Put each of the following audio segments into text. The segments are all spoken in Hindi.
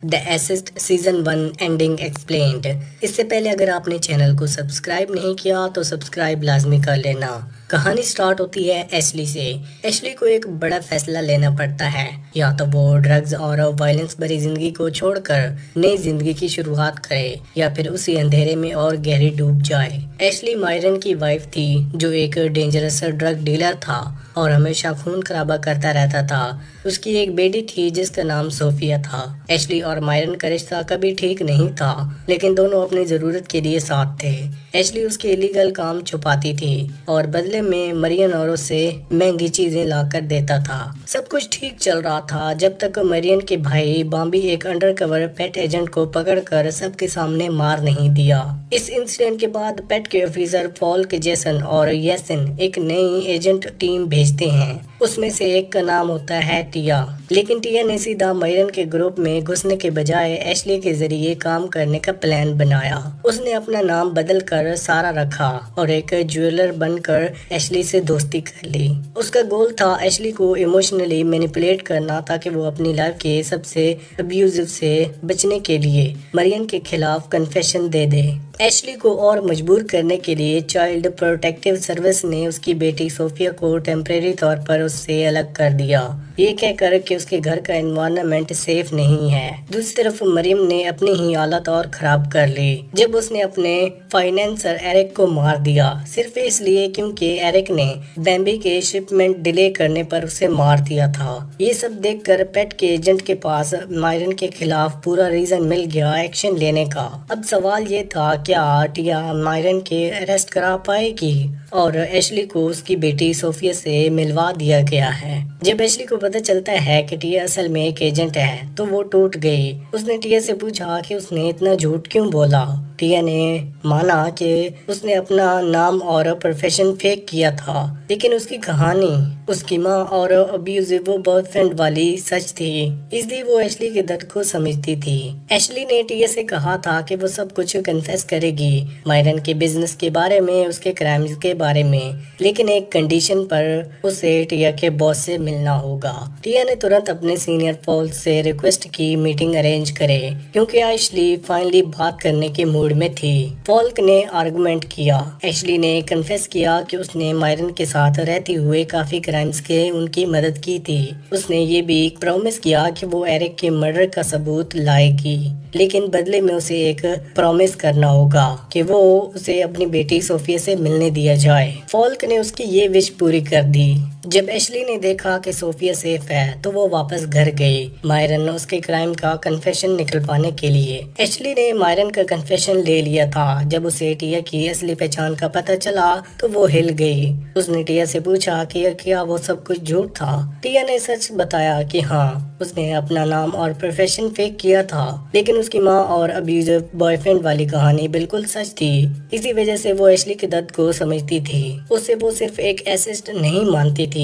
The assist season 1 ending explained. इससे पहले अगर आपने चैनल को सब्सक्राइब नहीं किया तो सब्सक्राइब लाजमी कर लेना। कहानी स्टार्ट होती है एशली से। एशली को एक बड़ा फैसला लेना पड़ता है, या तो वो ड्रग्स और वायलेंस भरी जिंदगी को छोड़कर नई जिंदगी की शुरुआत करे या फिर उसी अंधेरे में और गहरी डूब जाए। एशली मायरन की वाइफ थी जो एक डेंजरस ड्रग डीलर था और हमेशा खून खराबा करता रहता था। उसकी एक बेटी थी जिसका नाम सोफिया था। एशली और मायरन का रिश्ता कभी ठीक नहीं था, लेकिन दोनों अपनी जरूरत के लिए साथ थे। एशली उसके इलीगल काम छुपाती थी और बदले में मरियन और उससे महंगी चीजें लाकर देता था। सब कुछ ठीक चल रहा था जब तक मरियन के भाई बॉम्बी एक अंडरकवर पेट एजेंट को पकड़कर सबके सामने मार नहीं दिया। इस इंसिडेंट के बाद पेट के ऑफिसर फॉल्क, जेसन और येसन एक नई एजेंट टीम भेजते हैं। उसमें से एक का नाम होता है टिया, लेकिन टिया ने सीधा मायरन के ग्रुप में घुसने के बजाय एशली के जरिए काम करने का प्लान बनाया। उसने अपना नाम बदलकर सारा रखा और एक ज्वेलर बनकर एशली से दोस्ती कर ली। उसका गोल था एशली को इमोशनली मैनिपुलेट करना ताकि वो अपनी लाइफ के सबसे अब्यूजिव से बचने के लिए मरियन के खिलाफ कन्फेशन दे दे। एशली को और मजबूर करने के लिए चाइल्ड प्रोटेक्टिव सर्विस ने उसकी बेटी सोफिया को टेम्परेरी तौर पर उससे अलग कर दिया, ये कहकर कि उसके घर का एनवायरनमेंट सेफ नहीं है। दूसरी तरफ मरियम ने अपनी ही हालत और खराब कर ली जब उसने अपने फाइनेंसर एरिक को मार दिया, सिर्फ इसलिए क्योंकि एरिक ने बॉम्बे के शिपमेंट डिले करने पर उसे मार दिया था। ये सब देखकर पेट के एजेंट के पास मायरन के खिलाफ पूरा रीजन मिल गया एक्शन लेने का। अब सवाल ये था, क्या टिया मायरन के अरेस्ट करा पाएगी? और एशली को उसकी बेटी सोफिया से मिलवा दिया गया है। जब एशली को पता चलता है कि टिया असल में एक एजेंट है तो वो टूट गई। उसने टिया से पूछा कि उसने इतना झूठ क्यों बोला। टिया ने माना कि उसने अपना नाम और प्रोफेशन फेक किया था, लेकिन उसकी कहानी उसकी माँ और अब्यूजिव बॉयफ्रेंड वाली सच थी, इसलिए वो एशली के दर्द को समझती थी। एशली ने टिया से कहा था कि वो सब कुछ कन्फेस करेगी, मायरन के बिजनेस के बारे में, उसके क्राइम्स के बारे में, लेकिन एक कंडीशन पर उसे टिया के बॉस से मिलना होगा। टिया ने तुरंत अपने सीनियर फॉल्क से रिक्वेस्ट की मीटिंग अरेंज करे, क्योंकि एशली फाइनली बात करने के मूड में थी। फॉल्क ने आर्गुमेंट किया। एशली ने कन्फेस किया कि उसने मायरन के साथ रहते हुए काफी क्राइम्स के उनकी मदद की थी। उसने ये भी प्रॉमिस किया कि वो एरिक के मर्डर का सबूत लाएगी, लेकिन बदले में उसे एक प्रॉमिस करना होगा कि वो उसे अपनी बेटी सोफिया से मिलने दिया जाए। फॉल्क ने उसकी ये विश पूरी कर दी। जब एशली ने देखा कि सोफिया सेफ है तो वो वापस घर गई, मायरन उसके क्राइम का कन्फेशन निकलवाने के लिए। एशली ने मायरन का कन्फेशन ले लिया था। जब उसे टिया की असली पहचान का पता चला तो वो हिल गई। उसने टिया से पूछा कि क्या वो सब कुछ झूठ था। टिया ने सच बताया कि हाँ, उसने अपना नाम और प्रोफेशन फेक किया था, लेकिन उसकी माँ और अब्यूजिव बॉयफ्रेंड वाली कहानी बिल्कुल सच थी। इसी वजह से वो एशली के दर्द को समझती थी। उसे वो सिर्फ एक असिस्ट नहीं मानती थी।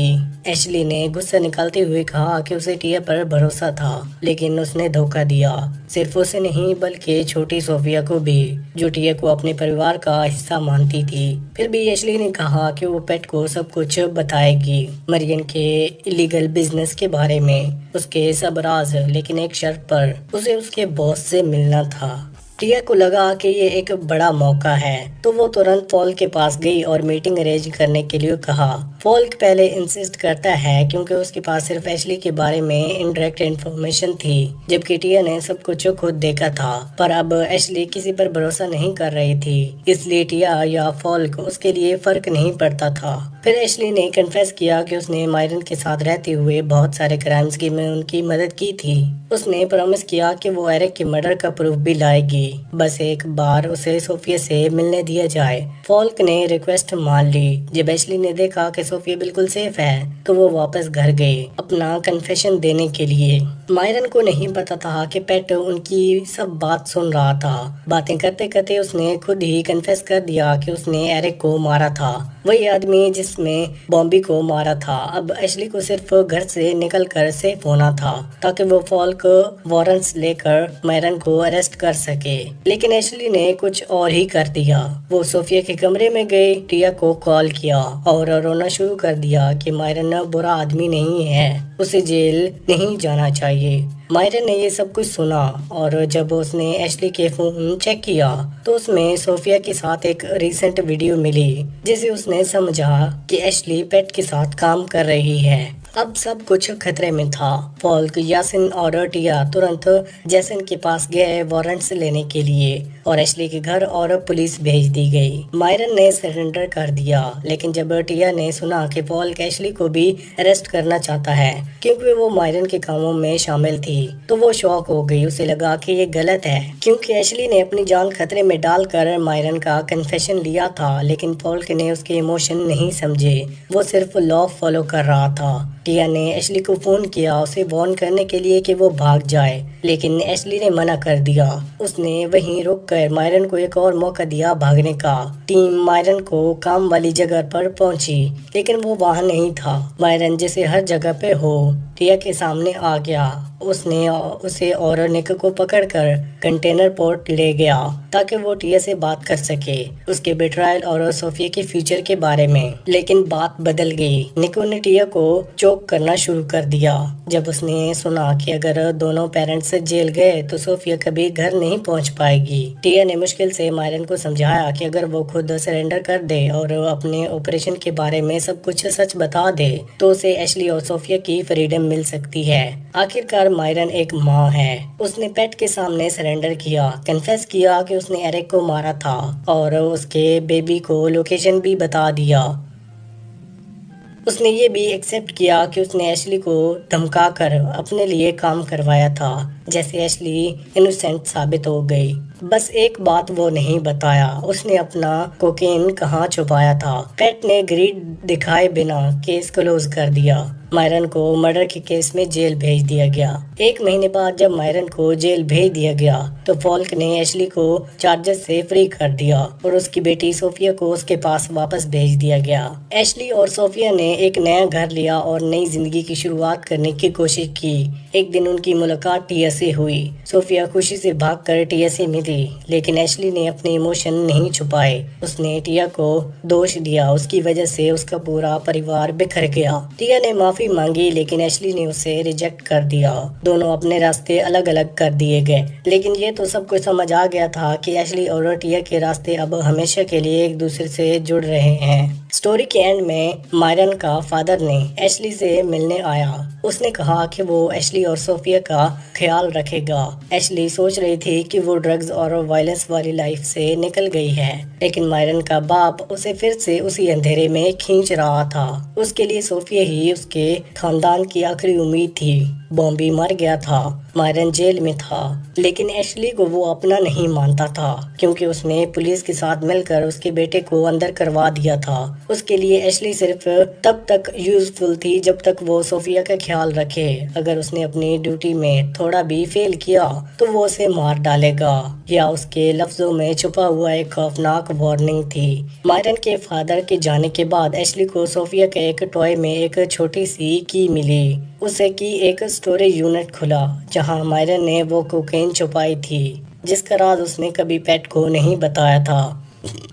एशली ने गुस्सा निकालते हुए कहा कि उसे टिया पर भरोसा था, लेकिन उसने धोखा दिया। सिर्फ उसे नहीं बल्कि छोटी सोफिया को भी, जो टिया को अपने परिवार का हिस्सा मानती थी। फिर भी एशली ने कहा कि वो पेट को सब कुछ बताएगी, मरियन के इलीगल बिजनेस के बारे में, उसके सब राज, लेकिन एक शर्त पर, उसे उसके बॉस से मिलना था। टिया को लगा कि ये एक बड़ा मौका है, तो वो तुरंत फॉल्क के पास गई और मीटिंग अरेंज करने के लिए कहा। फॉल्क पहले इंसिस्ट करता है क्योंकि उसके पास सिर्फ एशली के बारे में इनडायरेक्ट इन्फॉर्मेशन थी, जबकि टिया ने सब कुछ खुद देखा था। पर अब एशली किसी पर भरोसा नहीं कर रही थी, इसलिए टिया या फॉल्क उसके लिए फर्क नहीं पड़ता था। फिर एशली ने कन्फेस किया कि उसने मायरन के साथ रहते हुए बहुत सारे क्राइम्स में उनकी मदद की थी। उसने प्रॉमिस किया कि वो एरिक के मर्डर का प्रूफ भी लाएगी, बस एक बार उसे सोफिया से मिलने दिया जाए। फॉल्क ने रिक्वेस्ट मान ली। जब एशली ने देखा कि सोफिया बिल्कुल सेफ है तो वो वापस घर गई अपना कन्फेशन देने के लिए। मायरन को नहीं पता था कि पेट उनकी सब बात सुन रहा था। बातें करते करते उसने खुद ही कन्फेस कर दिया कि उसने एरिक को मारा था, वही आदमी जिसने बॉम्बी को मारा था। अब एशली को सिर्फ घर से निकलकर सेफ होना था ताकि वो फॉल्क वारंट्स लेकर मायरन को अरेस्ट कर सके, लेकिन एशली ने कुछ और ही कर दिया। वो सोफिया के कमरे में गई, टिया को कॉल किया और रोना शुरू कर दिया कि मायरन बुरा आदमी नहीं है, उसे जेल नहीं जाना चाहिए। चाहिए। मायरन ने ये सब कुछ सुना और जब उसने एशली के फोन चेक किया तो उसमें सोफिया के साथ एक रीसेंट वीडियो मिली, जिसे उसने समझा कि एशली पेट के साथ काम कर रही है। अब सब कुछ खतरे में था। फॉल्क, यासिन और टिया तुरंत जैसन के पास गए वारंट्स लेने के लिए और एशली के घर और पुलिस भेज दी गई। मायरन ने सरेंडर कर दिया, लेकिन जब टिया ने सुना कि फॉल्क एशली को भी अरेस्ट करना चाहता है क्योंकि वो मायरन के कामों में शामिल थी, तो वो शॉक हो गई। उसे लगा कि ये गलत है क्योंकि एशली ने अपनी जान खतरे में डालकर मायरन का कन्फेशन लिया था, लेकिन फॉल्क ने उसके इमोशन नहीं समझे, वो सिर्फ लॉ फॉलो कर रहा था। टिया ने एशली को फोन किया उसे वार्न करने के लिए कि वो भाग जाए, लेकिन एशली ने मना कर दिया। उसने वहीं रुककर मायरन को एक और मौका दिया भागने का। टीम मायरन को काम वाली जगह पर पहुंची, लेकिन वो वहां नहीं था। मायरन जैसे हर जगह पे हो टिया के सामने आ गया। उसने उसे और निक को पकड़कर कंटेनर पोर्ट ले गया ताकि वो टिया से बात कर सके उसके बेट्रायल और सोफिया के फ्यूचर के बारे में। लेकिन बात बदल गई। निको ने टिया को चोक करना शुरू कर दिया जब उसने सुना कि अगर दोनों पेरेंट्स जेल गए तो सोफिया कभी घर नहीं पहुंच पाएगी। टिया ने मुश्किल से मायरन को समझाया कि अगर वो खुद सरेंडर कर दे और अपने ऑपरेशन के बारे में सब कुछ सच बता दे तो उसे एशली और सोफिया की फ्रीडम मिल सकती है। आखिरकार मायरन एक माँ है। उसने पेट के सामने सरेंडर किया, कन्फेस किया कि उसने एरिक को मारा था और उसके बेबी को लोकेशन भी बता दिया। उसने ये भी एक्सेप्ट किया कि उसने एशली को धमकाकर अपने लिए काम करवाया था। जैसे एशली इनोसेंट साबित हो गई। बस एक बात वो नहीं बताया, उसने अपना कोकेन कहाँ छुपाया था। पेट ने ग्रीड दिखाए बिना केस क्लोज कर दिया। मायरन को मर्डर के केस में जेल भेज दिया गया। 1 महीने बाद जब मायरन को जेल भेज दिया गया तो फॉल्क ने एशली को चार्जेस से फ्री कर दिया और उसकी बेटी सोफिया को उसके पास वापस भेज दिया गया। एशली और सोफिया ने एक नया घर लिया और नई जिंदगी की शुरुआत करने की कोशिश की। एक दिन उनकी मुलाकात टिया से हुई। सोफिया खुशी से भागकर टिया से मिली, लेकिन एशली ने अपने इमोशन नहीं छुपाए। उसने टिया को दोष दिया, उसकी वजह से उसका पूरा परिवार बिखर गया। टिया ने माफी मांगी, लेकिन एशली ने उसे रिजेक्ट कर दिया। दोनों अपने रास्ते अलग अलग कर दिए गए, लेकिन ये तो सबको समझ आ गया था कि एशली और टिया के रास्ते अब हमेशा के लिए एक दूसरे से जुड़ रहे हैं। स्टोरी के एंड में मायरन का फादर ने एशली से मिलने आया। उसने कहा कि वो एशली और सोफिया का ख्याल रखेगा। एशली सोच रही थी कि वो ड्रग्स और वायलेंस वाली लाइफ से निकल गई है, लेकिन मायरन का बाप उसे फिर से उसी अंधेरे में खींच रहा था। उसके लिए सोफिया ही उसके खानदान की आखिरी उम्मीद थी। बॉम्बी मर गया था, मायरन जेल में था, लेकिन एशली को वो अपना नहीं मानता था क्योंकि उसने पुलिस के साथ मिलकर उसके बेटे को अंदर करवा दिया था। उसके लिए एशली सिर्फ तब तक यूजफुल थी जब तक वो सोफिया का ख्याल रखे। अगर उसने अपनी ड्यूटी में थोड़ा भी फेल किया तो वो उसे मार डालेगा, या उसके लफ्जों में छुपा हुआ एक खौफनाक वार्निंग थी। मायरन के फादर के जाने के बाद एशली को सोफिया के एक टॉय में एक छोटी सी की मिली। उसे की एक स्टोरेज यूनिट खुला जहां मायरन ने वो कोकेन छुपाई थी, जिसका राज उसने कभी पेट को नहीं बताया था।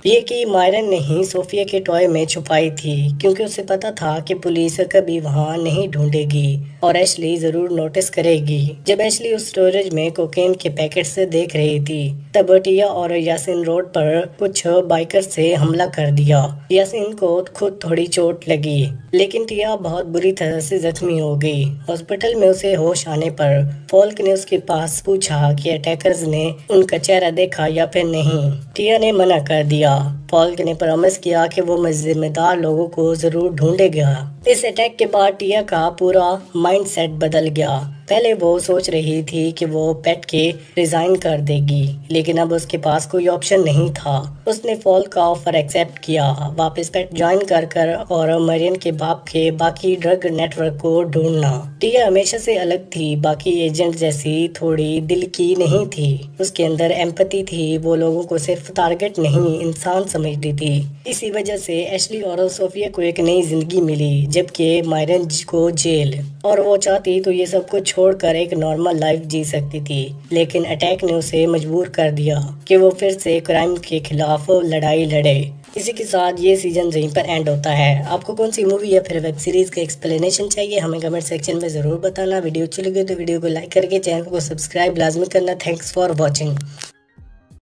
ये कि मायरन ने ही सोफिया के टॉय में छुपाई थी क्योंकि उसे पता था कि पुलिस कभी वहां नहीं ढूंढेगी और एशली जरूर नोटिस करेगी। जब एशली उस स्टोरेज में कोकेन के पैकेट से देख रही थी तब टिया और यासिन रोड पर कुछ बाइकर से हमला कर दिया। यासिन को खुद थोड़ी चोट लगी, लेकिन टिया बहुत बुरी तरह से जख्मी हो गई। हॉस्पिटल में उसे होश आने पर फॉल्क ने उसके पास पूछा कि अटैकर्स ने उनका चेहरा देखा या फिर नहीं। टिया ने मना कर दिया। फॉल्क ने प्रॉमिस किया कि वो जिम्मेदार लोगों को जरूर ढूंढेगा। इस अटैक के बाद टिया का पूरा माइंडसेट बदल गया। पहले वो सोच रही थी कि वो पेट के रिजाइन कर देगी, लेकिन अब उसके पास कोई ऑप्शन नहीं था। उसने फॉल्क का ऑफर एक्सेप्ट किया, वापस पेट ज्वाइन कर और मरियन के बाप के बाकी ड्रग नेटवर्क को ढूंढना। टिया हमेशा से अलग थी, बाकी एजेंट जैसी थोड़ी दिल की नहीं थी। उसके अंदर एम्पैथी थी, वो लोगों को सिर्फ टारगेट नहीं इंसान समझती थी। इसी वजह से एशली और सोफिया को एक नई जिंदगी मिली, जबकि मायरन को जेल। और वो चाहती तो ये सब कुछ छोड़कर एक नॉर्मल लाइफ जी सकती थी, लेकिन अटैक ने उसे मजबूर कर दिया कि वो फिर से क्राइम के खिलाफ लड़ाई लड़े। इसी के साथ ये सीजन यहीं पर एंड होता है। आपको कौन सी मूवी या फिर वेब सीरीज का एक्सप्लेनेशन चाहिए हमें कमेंट सेक्शन में ज़रूर बताना। वीडियो अच्छी लगी तो वीडियो को लाइक करके चैनल को सब्सक्राइब लाजमी करना। Thanks for watching.